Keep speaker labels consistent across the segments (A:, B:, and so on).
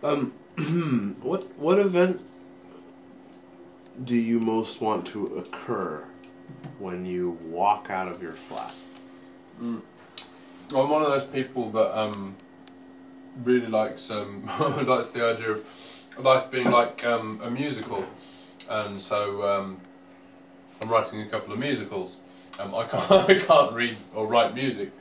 A: What event do you most want to occur when you walk out of your flat?
B: Well, I'm one of those people that really likes likes the idea of life being like a musical, and so I'm writing a couple of musicals. I can't read or write music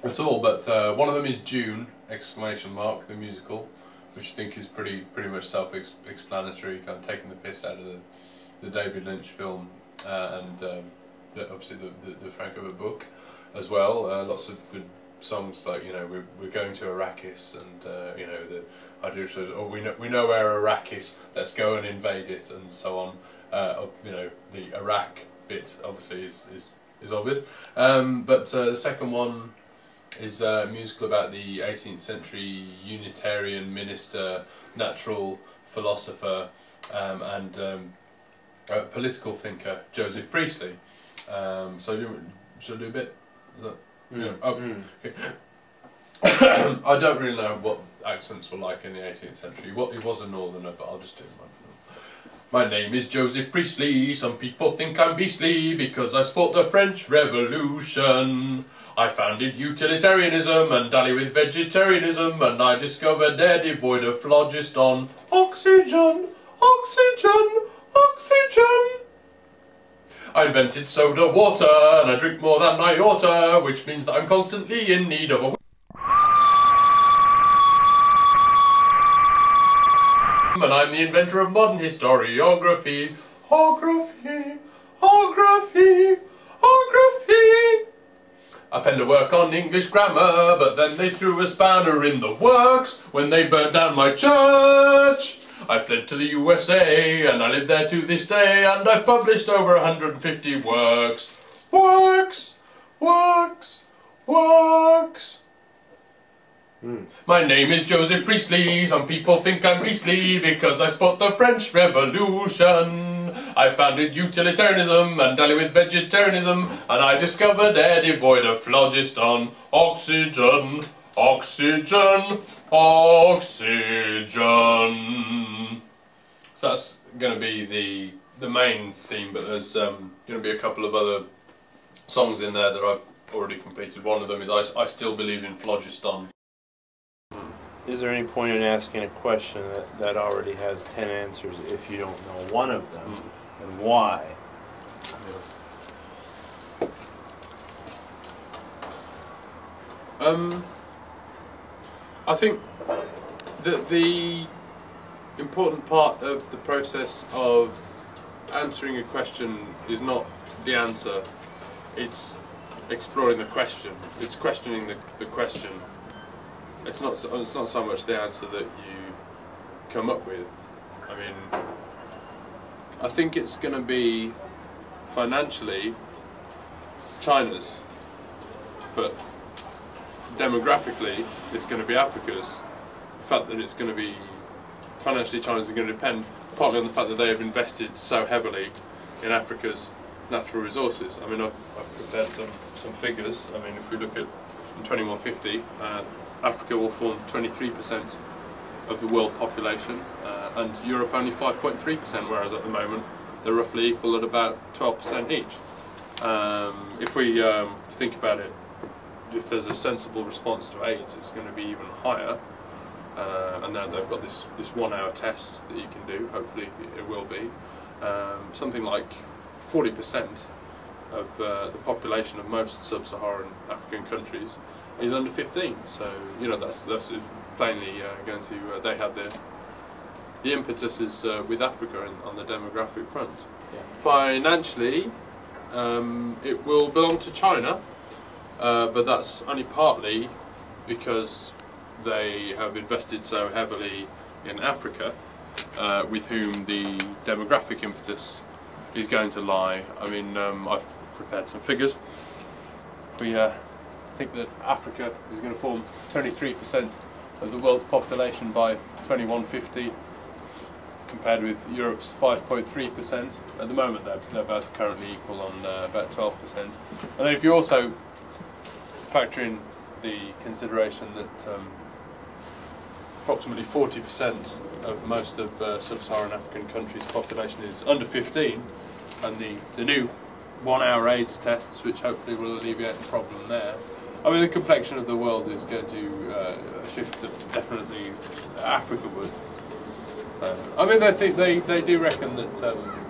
B: at all, but one of them is June ! The musical, which I think is pretty much self-explanatory, kind of taking the piss out of the David Lynch film and obviously the Frank Herbert book as well. Lots of good songs like, you know, we're going to Arrakis, and you know, the idea of, oh, we know where Iraq is, let's go and invade it, and so on. You know, the Iraq bit obviously is obvious, but the second one is a musical about the 18th century Unitarian minister, natural philosopher, and political thinker Joseph Priestley. So should I do a bit? Yeah. Okay. I don't really know what accents were like in the 18th century. It was a northerner, but I'll just do one. My name is Joseph Priestley. Some people think I'm beastly because I support the French Revolution. I founded utilitarianism and dally with vegetarianism, and I discovered air devoid of phlogiston. Oxygen, oxygen, oxygen. I invented soda water, and I drink more than I oughta, which means that I'm constantly in need of a... And I'm the inventor of modern historiography. Ography, ography, ography. I penned a work on English grammar, but then they threw a spanner in the works when they burnt down my church. I fled to the USA, and I live there to this day, and I've published over 150 works. Works, works, works. My name is Joseph Priestley. Some people think I'm beastly because I support the French Revolution. I founded utilitarianism and dally with vegetarianism, and I discovered air devoid of phlogiston. Oxygen, oxygen, oxygen. So that's going to be the main theme, but there's going to be a couple of other songs in there that I've already completed. One of them is I Still Believe in Phlogiston.
A: Is there any point in asking a question that already has 10 answers if you don't know one of them, and why?
B: I think that the important part of the process of answering a question is not the answer, it's exploring the question, it's questioning the question. It's not so much the answer that you come up with. I mean, I think it's going to be financially China's, but demographically it's going to be Africa's. The fact that it's going to be financially China's is going to depend partly on the fact that they have invested so heavily in Africa's natural resources. I mean, I've prepared some figures. I mean, if we look at in 2150, Africa will form 23% of the world population, and Europe only 5.3%, whereas at the moment they're roughly equal at about 12% each. If we think about it, if there's a sensible response to AIDS, it's going to be even higher. And now they've got this 1 hour test that you can do, hopefully it will be. Something like 40% of the population of most sub-Saharan African countries is under 15, so you know that's plainly going to they have the impetus is with Africa on the demographic front. Yeah. Financially, it will belong to China, but that's only partly because they have invested so heavily in Africa, with whom the demographic impetus is going to lie. I mean, I've prepared some figures. We think that Africa is going to form 23% of the world's population by 2150, compared with Europe's 5.3%. At the moment they're both currently equal on about 12%. And then if you also factor in the consideration that approximately 40% of most of sub-Saharan African countries' population is under 15, and the new 1 hour AIDS tests, which hopefully will alleviate the problem there. I mean, the complexion of the world is going to shift definitely Africa-ward. So, I mean, they do reckon that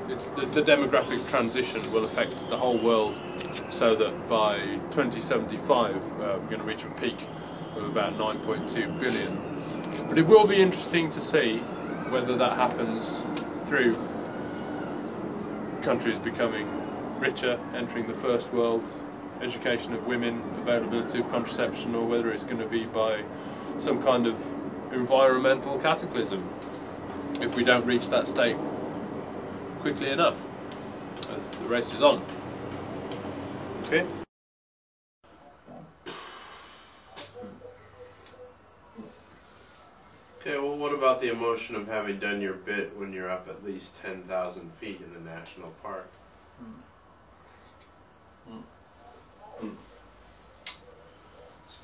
B: it's the demographic transition will affect the whole world, so that by 2075 we're going to reach a peak of about 9.2 billion. But it will be interesting to see whether that happens through countries becoming richer, entering the first world, education of women, availability of contraception, or whether it's going to be by some kind of environmental cataclysm if we don't reach that state quickly enough, as the race is on.
A: Okay. Okay, well, what about the emotion of having done your bit when you're up at least 10,000 feet in the national park?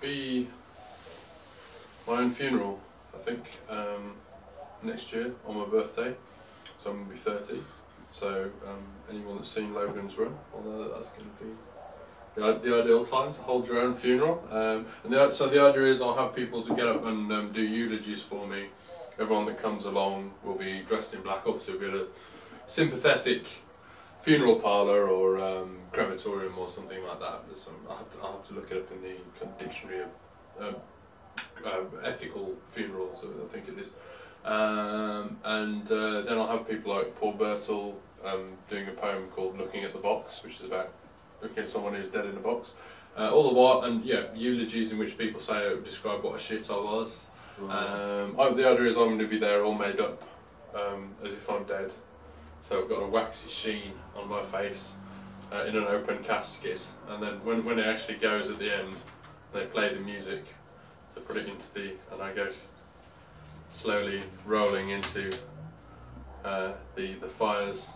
B: Be my own funeral, I think, next year on my birthday, so I'm going to be 30, so anyone that's seen Logan's Run will know that that's going to be the ideal time to hold your own funeral. So the idea is I'll have people to get up and do eulogies for me. Everyone that comes along will be dressed in black. Obviously we'll be at a sympathetic funeral parlour or crematorium or something like that. I'll have to look it up in the kind of dictionary of ethical funerals, I think it is. Then I'll have people like Paul Birtle doing a poem called Looking at the Box, which is about looking at someone who's dead in a box. All the while, and yeah, eulogies in which people describe what a shit I was. The idea is I'm going to be there all made up as if I'm dead. So I've got a waxy sheen on my face in an open casket, and then when it actually goes at the end, they play the music to put it into and I go slowly rolling into the fires.